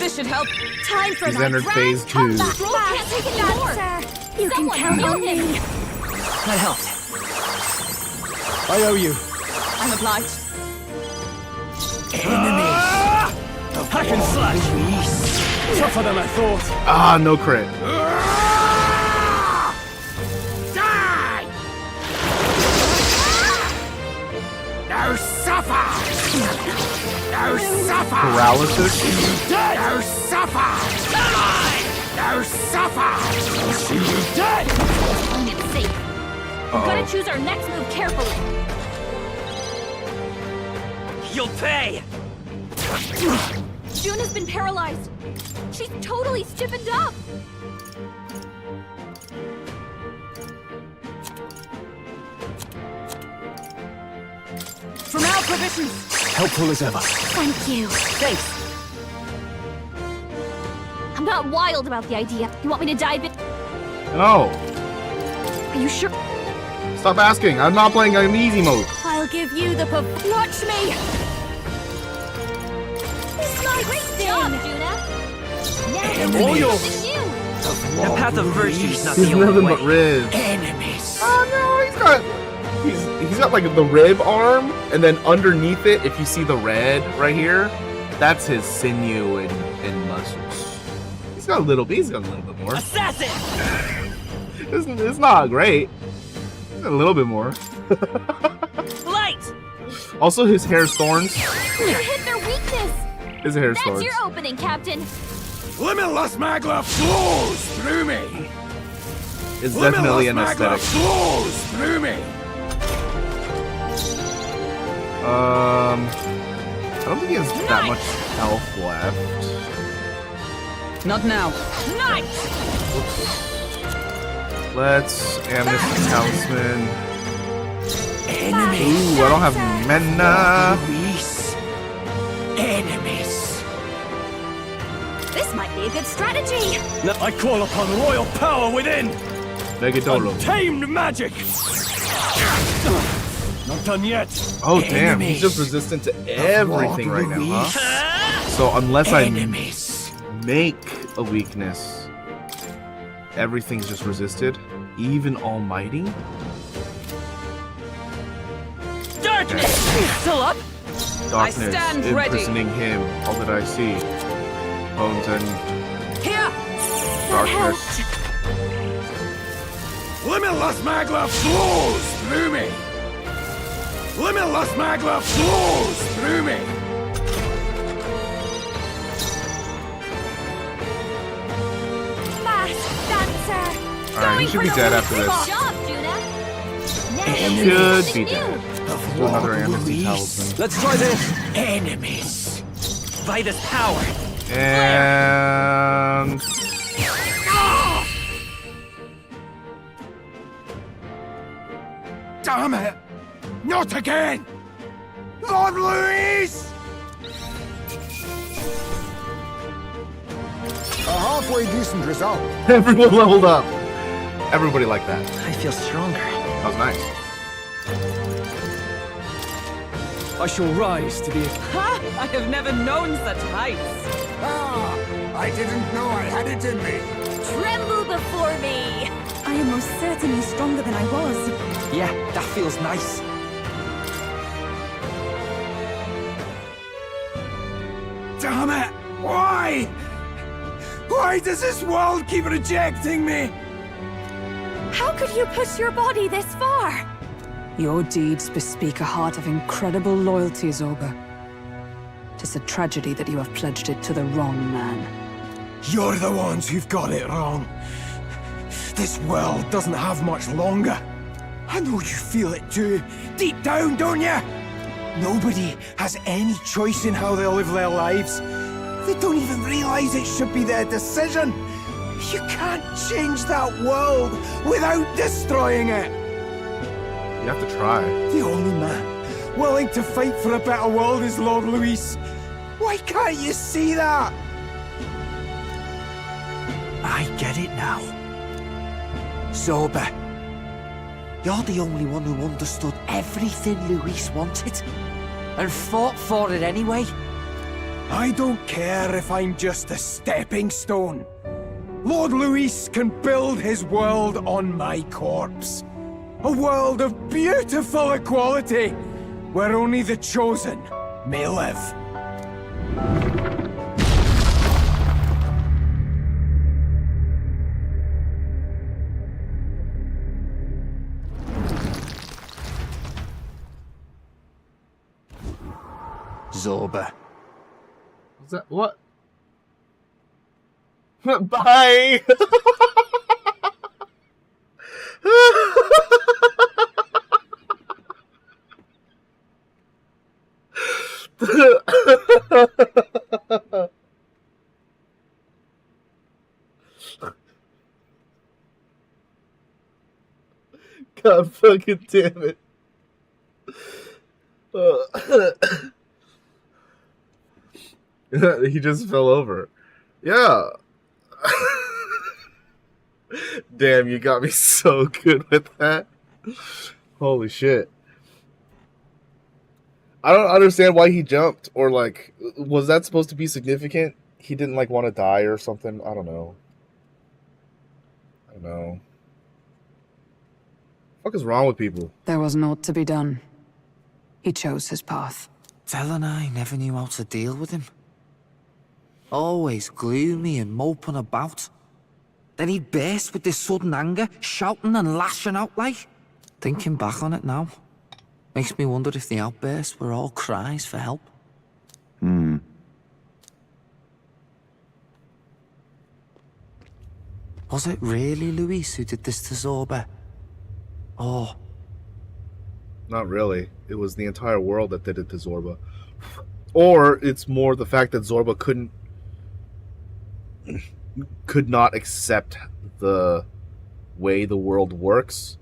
This should help. Time for He's my entered grand phase 2. comeback. Stroll can't take it anymore. Sir, you Someone can count heal on him. me. That helped. I owe you. I'm obliged. Enemies! Hack and slash! Tougher than I thought. Ah, no crit. Die! Now suffer! Now suffer! Paralysis? Now suffer! Die! Now suffer! I'll see you dead! Playing it safe. We've got to choose our next move carefully. You'll pay! June has been paralyzed. She's totally stiffened up. For now, provisions. Helpful as ever. Thank you. Thanks. I'm not wild about the idea. You want me to dive in? No. Are you sure? Stop asking. I'm not playing on easy mode. I'll give you the Watch me! Great job, job, Juna! Now Enemies. we're something new! The path of virtue is not He's the only nothing way. but ribs. Enemies! Oh no, he's got like the rib arm, and then underneath it, if you see the red right here, that's his sinew and muscles. He's got a little bit more. Assassin! It's not great. He's got a little bit more. Light! Also, his hair's thorns. You hit their weakness! His hair's That's thorns. your opening, Captain! Limitless magma flows through me! It's definitely an Limitless magma aesthetic. flows through me! I don't think he has that much health left. Not now. Nice! Let's Amnesty Talisman. Enemies! Ooh, I don't have mana. Luis. Enemies! This might be a good strategy. I call upon royal power within! Megadolo. Untamed magic! Not done yet! Oh damn, he's Enemies. just resistant to everything right now, huh? So unless Enemies! I make a weakness, everything's just resisted? Even Almighty? Darkness! Still up? Darkness, stand ready. imprisoning him. All that I see. Bones and Here! darkness. Limitless magma flows through me! Limitless magma flows through me! Fast dancer. Alright, he should be dead after Good this. job, Juna! Now Should we're be something dead. new. Do another Amnesty Talisman. Let's try this! Enemies! By this power! And Damn it! Not again! Lord Luis! A halfway decent result. everyone leveled up. Everybody liked that. I feel stronger. That was nice. I shall rise to the... Ha! I have never known such heights. Ah, I didn't know I had it in me. Tremble before me. I am most certainly stronger than I was. Yeah, that feels nice. Damn it! Why? Why does this world keep rejecting me? How could you push your body this far? Your deeds bespeak a heart of incredible loyalty, Zorba. 'Tis a tragedy that you have pledged it to the wrong man. You're the ones who've got it wrong. This world doesn't have much longer. I know you feel it too. Deep down, don't you? Nobody has any choice in how they'll live their lives. They don't even realize it should be their decision. You can't change that world without destroying it. You have to try. The only man willing to fight for a better world is Lord Luis. Why can't you see that? I get it now. Zorba, you're the only one who understood everything Luis wanted and fought for it anyway. I don't care if I'm just a stepping stone. Lord Luis can build his world on my corpse. A world of beautiful equality, where only the chosen may live. Zorba. Is that what? Bye. God fucking damn it. He just fell over. Yeah. Damn, you got me so good with that. Holy shit. I don't understand why he jumped, or like, was that supposed to be significant? He didn't like want to die or something? I don't know. What the fuck is wrong with people? There was naught to be done. He chose his path. Tel and I never knew how to deal with him. Always gloomy and moping about. Then he'd burst with this sudden anger, shouting and lashing out like. Thinking back on it now, makes me wonder if the outbursts were all cries for help. Was it really Luis who did this to Zorba? Or... Not really. It was the entire world that did it to Zorba. Or it's more the fact that Zorba could not accept the way the world works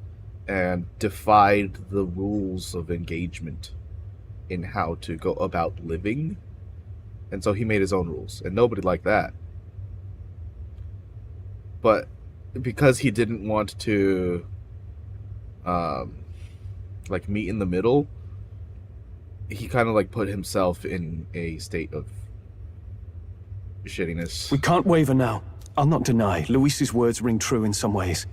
and defied the rules of engagement in how to go about living. And so he made his own rules, and nobody liked that. But because he didn't want to like meet in the middle, he kind of like put himself in a state of shittiness. We can't waver now. I'll not deny, Luis's words ring true in some ways.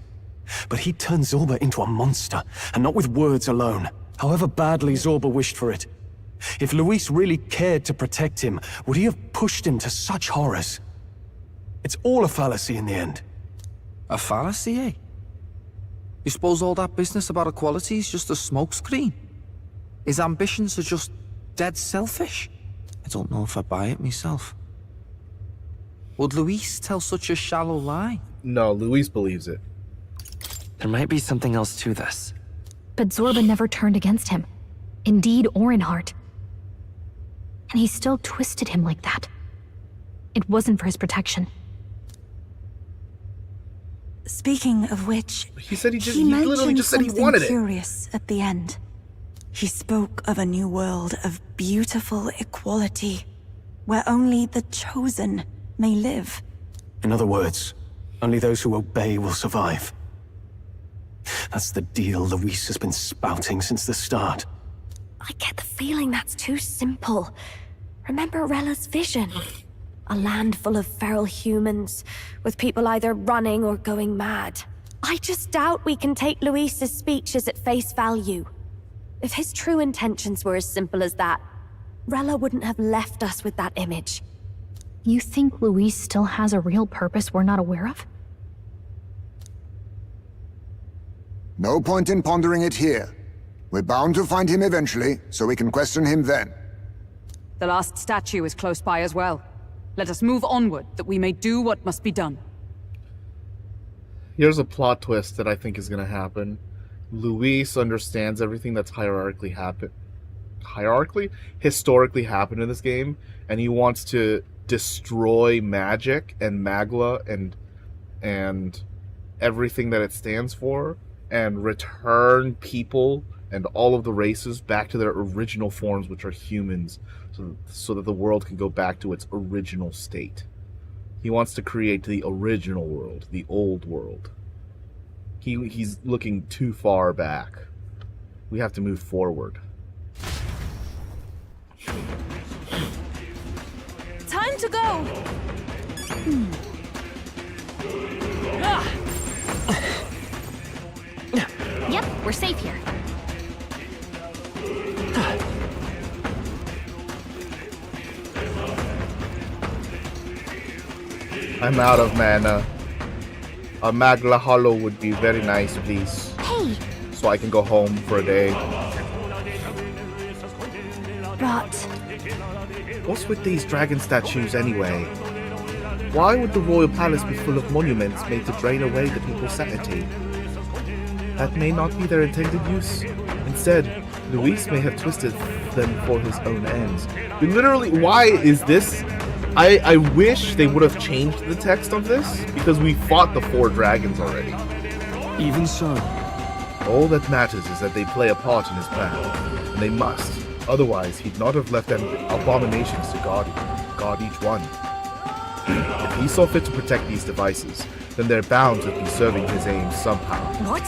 But he turned Zorba into a monster, and not with words alone, however badly Zorba wished for it. If Luis really cared to protect him, would he have pushed him to such horrors? It's all a fallacy in the end. A fallacy, eh? You suppose all that business about equality is just a smokescreen? His ambitions are just dead selfish? I don't know if I buy it myself. Would Luis tell such a shallow lie? No, Luis believes it. There might be something else to this. But Zorba never turned against him, in deed or in heart. And he still twisted him like that. It wasn't for his protection. Speaking of which, He said he mentioned literally just said he something wanted it. curious at the end. He spoke of a new world of beautiful equality, where only the chosen may live. In other words, only those who obey will survive. That's the deal Luis has been spouting since the start. I get the feeling that's too simple. Remember Rella's vision? A land full of feral humans, with people either running or going mad. I just doubt we can take Luis's speeches at face value. If his true intentions were as simple as that, Rella wouldn't have left us with that image. You think Luis still has a real purpose we're not aware of? No point in pondering it here. We're bound to find him eventually, so we can question him then. The last statue is close by as well. Let us move onward, that we may do what must be done. Here's a plot twist that I think is going to happen. Luis understands everything that's historically happened in this game, and he wants to destroy magic and Magla and everything that it stands for, and return people and all of the races back to their original forms, which are humans, so that the world can go back to its original state. He wants to create the original world, the old world. He's looking too far back. We have to move forward. to go. Yep, we're safe here. I'm out of mana. A Magla Hollow would be very nice, please. Hey, So I can go home for a day. But What's with these dragon statues anyway? Why would the royal palace be full of monuments made to drain away the people's sanity? That may not be their intended use. Instead, Luis may have twisted them for his own ends. Why is this? I wish they would have changed the text of this, because we fought the 4 dragons already. Even so, All that matters is that they play a part in his plan, and they must. Otherwise, he'd not have left them abominations to guard each one. If he saw fit to protect these devices, then they're bound to be serving his aims somehow. What?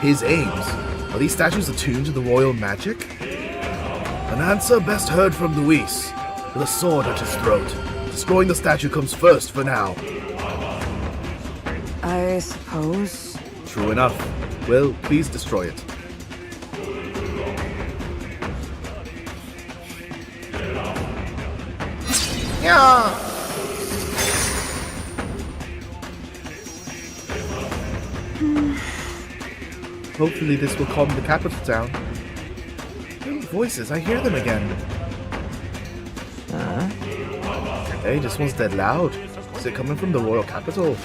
His aims? Are these statues attuned to the royal magic? An answer best heard from Luis, with a sword at his throat. Destroying the statue comes first for now. I suppose. True enough. Well, please destroy it. Yeah. Hopefully this will calm the capital down. Voices, I hear them again. Hey, this one's dead loud. Is it coming from the royal capital?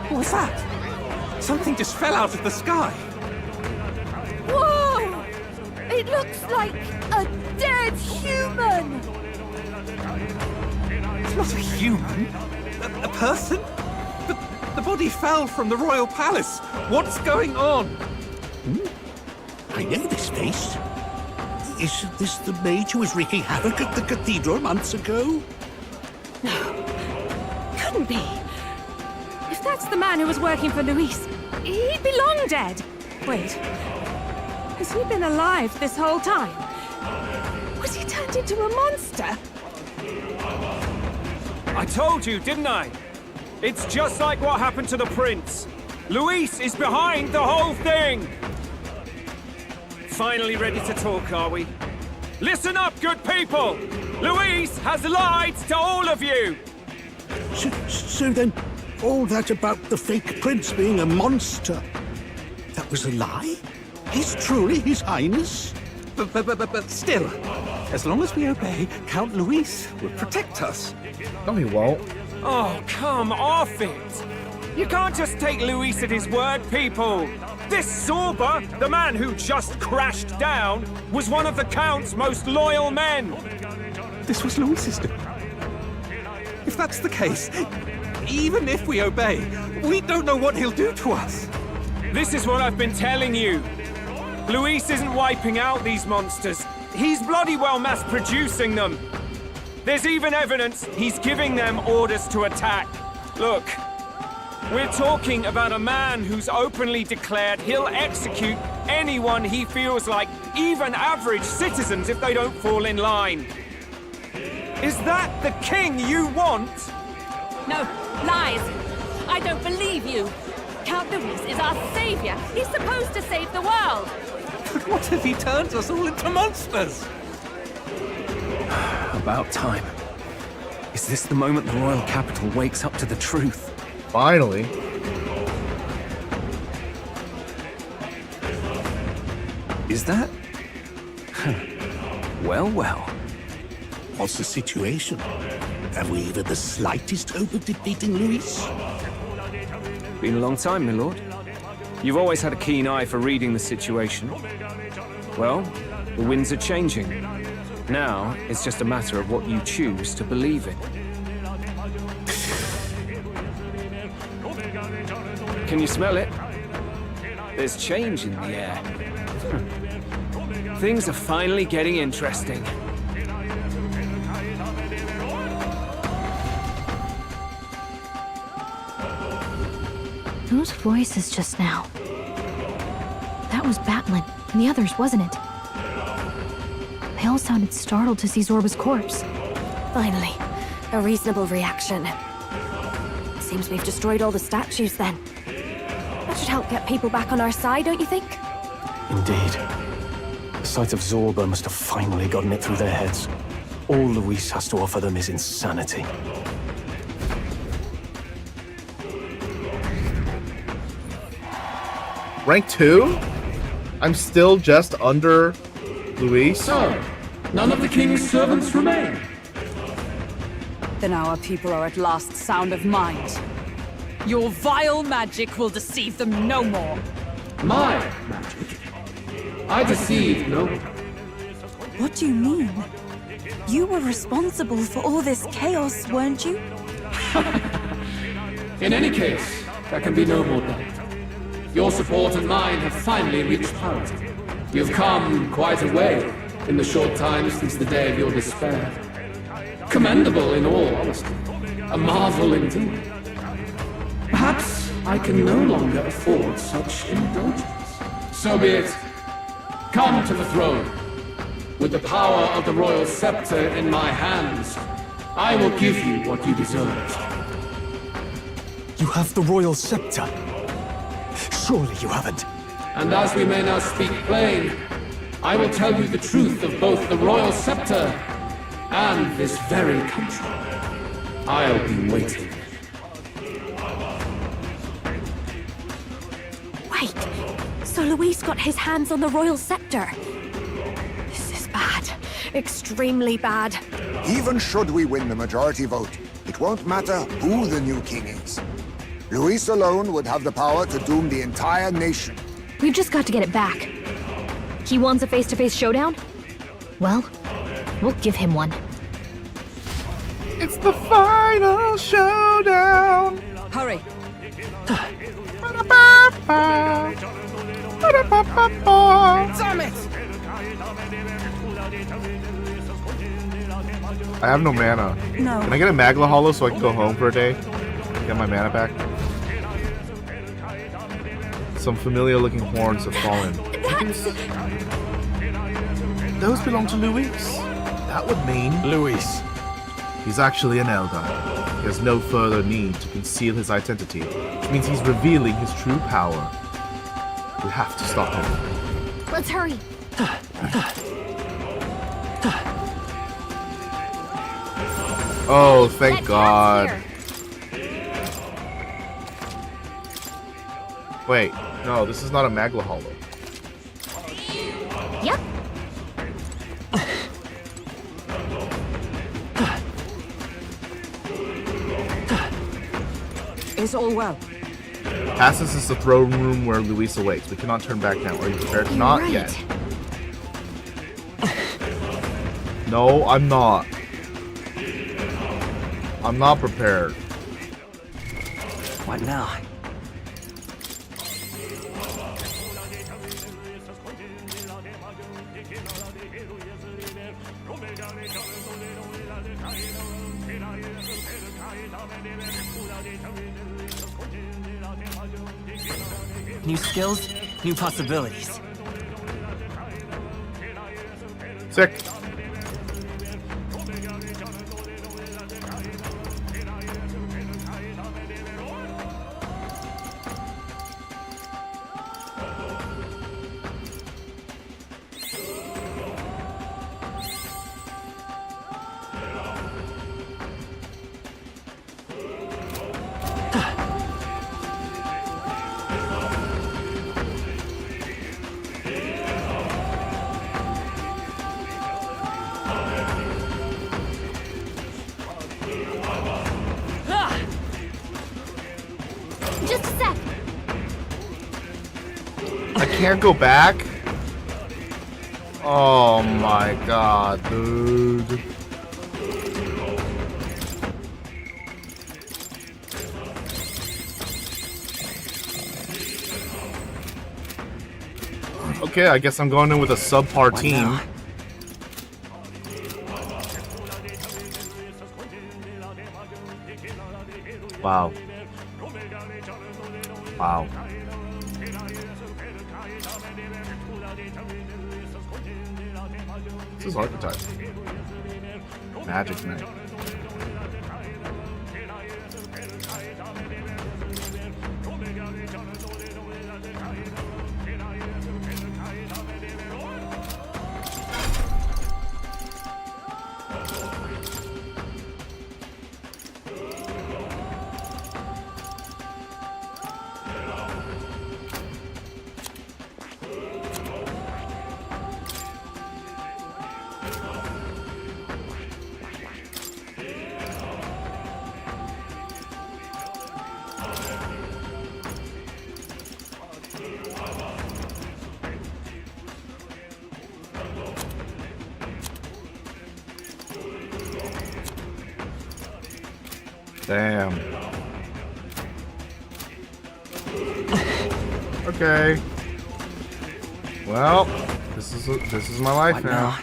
What was that? Something just fell out of the sky. whoa! It looks like a dead human. It's not a human. A person? The body fell from the royal palace. What's going on? I know this face. Isn't this the mage who was wreaking havoc at the cathedral months ago? Couldn't be. If that's the man who was working for Luis, he'd be long dead. Wait, has he been alive this whole time? Was he turned into a monster? I told you, didn't I? It's just like what happened to the prince. Luis is behind the whole thing! Finally ready to talk, are we? Listen up, good people! Luis has lied to all of you! So then, all that about the fake prince being a monster, that was a lie? He's truly His Highness? But still, as long as we obey, Count Luis will protect us. No, he won't. Oh, come off it! You can't just take Luis at his word, people! This Zorba, the man who just crashed down, was one of the Count's most loyal men! This was Luis's doing. If that's the case, even if we obey, we don't know what he'll do to us. This is what I've been telling you. Luis isn't wiping out these monsters. He's bloody well mass-producing them. There's even evidence he's giving them orders to attack. Look, we're talking about a man who's openly declared he'll execute anyone he feels like, even average citizens, if they don't fall in line. Is that the king you want? No, lies. I don't believe you. Count Luis is our savior. He's supposed to save the world. But what if he turns us all into monsters? about time. Is this the moment the royal capital wakes up to the truth? Finally. Is that? Well, well. What's the situation? Have we even the slightest hope of defeating Luis? Been a long time, my lord. You've always had a keen eye for reading the situation. Well, the winds are changing. Now, it's just a matter of what you choose to believe in. Can you smell it? There's change in the air. Things are finally getting interesting. Those voices just now. That was Batlin and the others, wasn't it? They all sounded startled to see Zorba's corpse. Finally, a reasonable reaction. Seems we've destroyed all the statues then. That should help get people back on our side, don't you think? Indeed. The sight of Zorba must have finally gotten it through their heads. All Luis has to offer them is insanity. Rank 2? I'm still just under Luis. So, none of the king's servants remain. Then our people are at last sound of mind. Your vile magic will deceive them no more. My magic? I deceived no one. What do you mean? You were responsible for all this chaos, weren't you? In any case, there can be no more doubt. Your support and mine have finally reached parity. You've come quite a way in the short time since the day of your despair. Commendable in all honesty. A marvel indeed. Perhaps I can no longer afford such indulgence. So be it. Come to the throne. With the power of the royal scepter in my hands, I will give you what you deserve. You have the royal scepter. Surely you haven't. And as we may now speak plain, I will tell you the truth of both the royal scepter and this very country. I'll be waiting. Wait, so Luis got his hands on the royal scepter? This is bad. Extremely bad. Even should we win the majority vote, it won't matter who the new king is. Luis alone would have the power to doom the entire nation. We've just got to get it back. He wants a face-to-face showdown? Well, we'll give him one. It's the final showdown. Hurry. Damn it! I have no mana. No. Can I get a Magla Hollow so I can go home for a day? Get my mana back? Some familiar looking horns have fallen. Those belong to Luis. That would mean Luis. he's actually an Eldar. He has no further need to conceal his identity, which means he's revealing his true power. We have to stop him. Let's hurry. Oh, thank That God. cat's Wait, no, this is not a Magla Hollow. Yep. Is all well? Past this is the throne room where Luis awakes. We cannot turn back now. Are you prepared? You're Not right. yet. No, I'm not. I'm not prepared. What now? New skills, new possibilities. Sick. Just a sec. I can't go back? Oh my God, dude. Okay, I guess I'm going in with a subpar team. now? Wow. Wow. This is archetype. Magic Knight. Damn. Okay. Well, this is my life What now.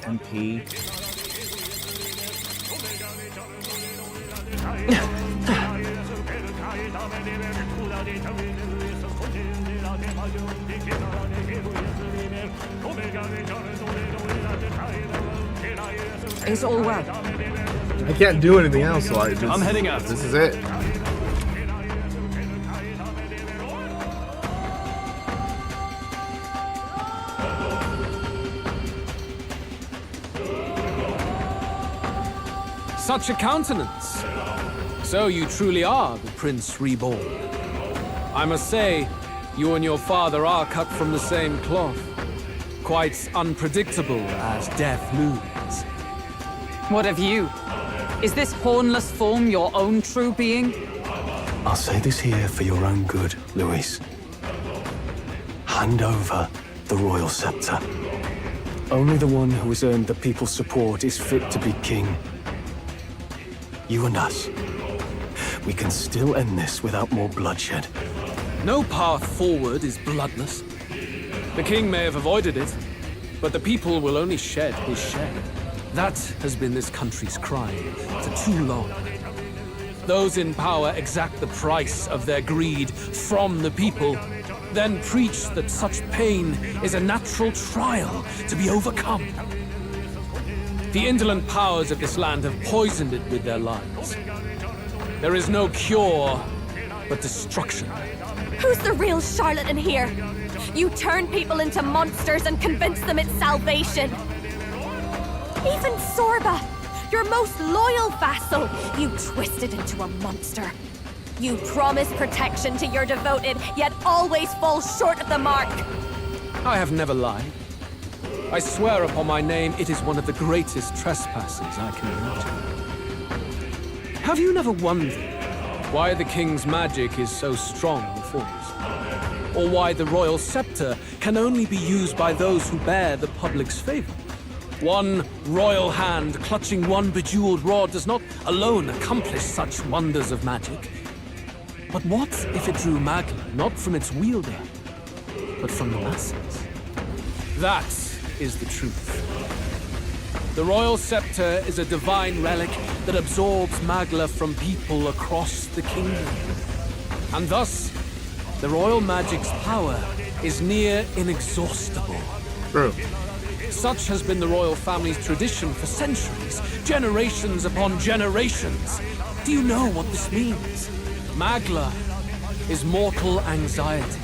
MP. Is all well? I can't do anything else, so I'm heading out. This is it. Such a countenance. So you truly are the Prince Reborn. I must say, you and your father are cut from the same cloth. Quite unpredictable as death looms. What of you? Is this hornless form your own true being? I'll say this here for your own good, Luis. Hand over the royal scepter. Only the one who has earned the people's support is fit to be king. You and us. We can still end this without more bloodshed. No path forward is bloodless. The king may have avoided it, but the people will only shed his share. That has been this country's crime for too long. Those in power exact the price of their greed from the people, then preach that such pain is a natural trial to be overcome. The indolent powers of this land have poisoned it with their lies. There is no cure but destruction. Who's the real charlatan here? You turn people into monsters and convince them it's salvation. Even Sorba, your most loyal vassal, you twisted into a monster. You promise protection to your devoted, yet always fall short of the mark. I have never lied. I swear upon my name, it is one of the greatest trespasses I can imagine. Have you never wondered why the king's magic is so strong before us? Or why the royal scepter can only be used by those who bear the public's favor? One royal hand clutching one bejeweled rod does not alone accomplish such wonders of magic. But what if it drew Magla not from its wielder, but from the masses? That is the truth. The royal scepter is a divine relic that absorbs Magla from people across the kingdom. And thus, the royal magic's power is near inexhaustible. True. Such has been the royal family's tradition for centuries, generations upon generations. Do you know what this means? Magla is mortal anxiety,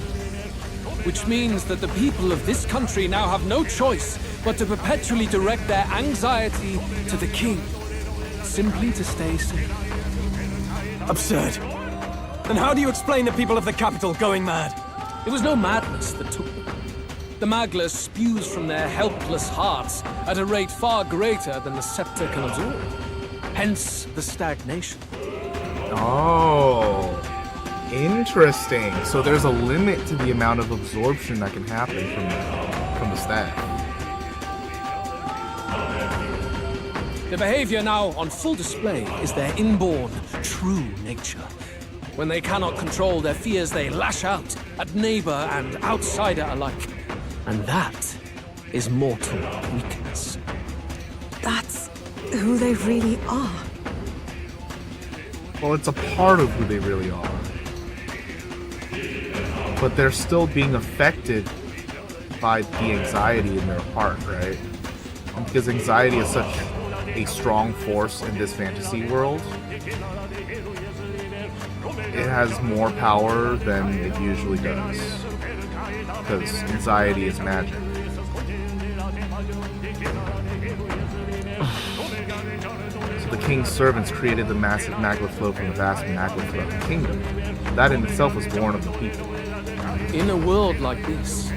which means that the people of this country now have no choice but to perpetually direct their anxiety to the king, simply to stay safe. Absurd. Then how do you explain the people of the capital going mad? It was no madness that took them. The Magla spews from their helpless hearts at a rate far greater than the scepter can absorb. Hence the stagnation. Oh, interesting. So there's a limit to the amount of absorption that can happen from the staff. The behavior now on full display is their inborn, true nature. When they cannot control their fears, they lash out at neighbor and outsider alike. And that is mortal weakness. That's who they really are. Well, it's a part of who they really are. But they're still being affected by the anxiety in their heart, right? Because anxiety is such a strong force in this fantasy world. It has more power than it usually does. Because anxiety is magic. So the king's servants created the massive magma flow from the vast magma flow of the kingdom. That in itself was born of the people. In a world like this,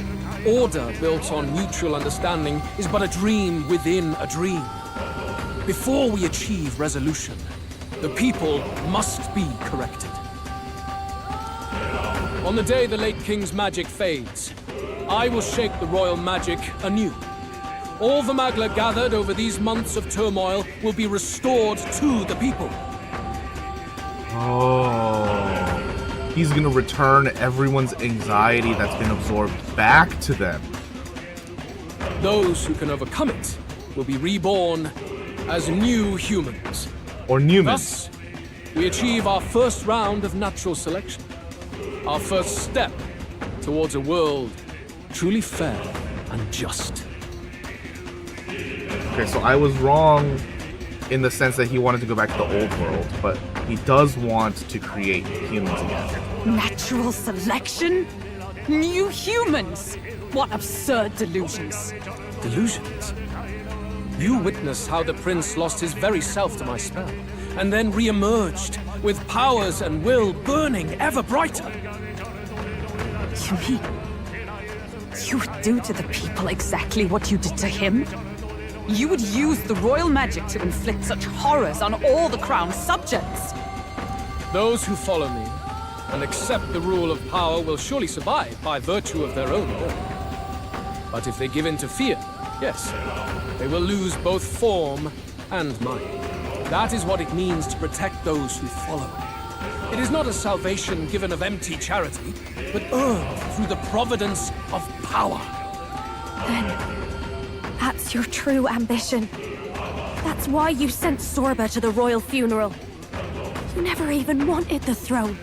order built on mutual understanding is but a dream within a dream. Before we achieve resolution, the people must be corrected. On the day the late king's magic fades, I will shake the royal magic anew. All the Magla gathered over these months of turmoil will be restored to the people. Oh. He's gonna return everyone's anxiety that's been absorbed back to them. Those who can overcome it will be reborn as new humans. Or Newmans. Thus, we achieve our first round of natural selection. Our first step towards a world truly fair and just. Okay, so I was wrong in the sense that he wanted to go back to the old world, but he does want to create humans again. Natural selection? New humans? What absurd delusions. Delusions? You witnessed how the prince lost his very self to my spell, and then re-emerged with powers and will burning ever brighter. You mean you would do to the people exactly what you did to him? You would use the royal magic to inflict such horrors on all the crown's subjects? Those who follow me and accept the rule of power will surely survive by virtue of their own will. But if they give in to fear, yes, they will lose both form and mind. That is what it means to protect those who follow. It is not a salvation given of empty charity, but earned through the providence of power. Then, that's your true ambition. That's why you sent Sorba to the royal funeral. You never even wanted the throne.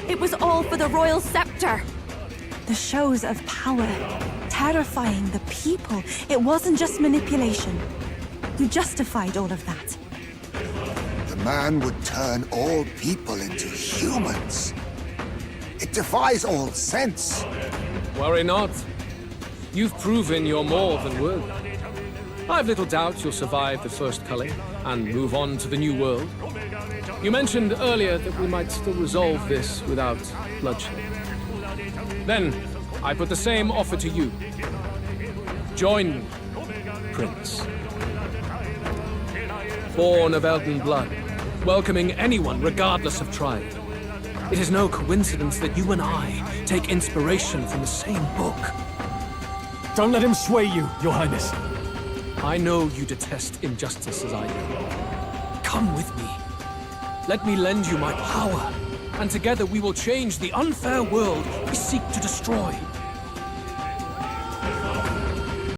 It was all for the royal scepter. The shows of power, terrifying the people. It wasn't just manipulation. You justified all of that. The man would turn all people into humans. It defies all sense. Worry not. You've proven you're more than worthy. I've little doubt you'll survive the first culling and move on to the new world. You mentioned earlier that we might still resolve this without bloodshed. Then, I put the same offer to you. Join me, Prince. Born of Elden blood, welcoming anyone regardless of tribe. It is no coincidence that you and I take inspiration from the same book. Don't let him sway you, Your Highness. I know you detest injustice as I do. Come with me. Let me lend you my power, and together we will change the unfair world we seek to destroy.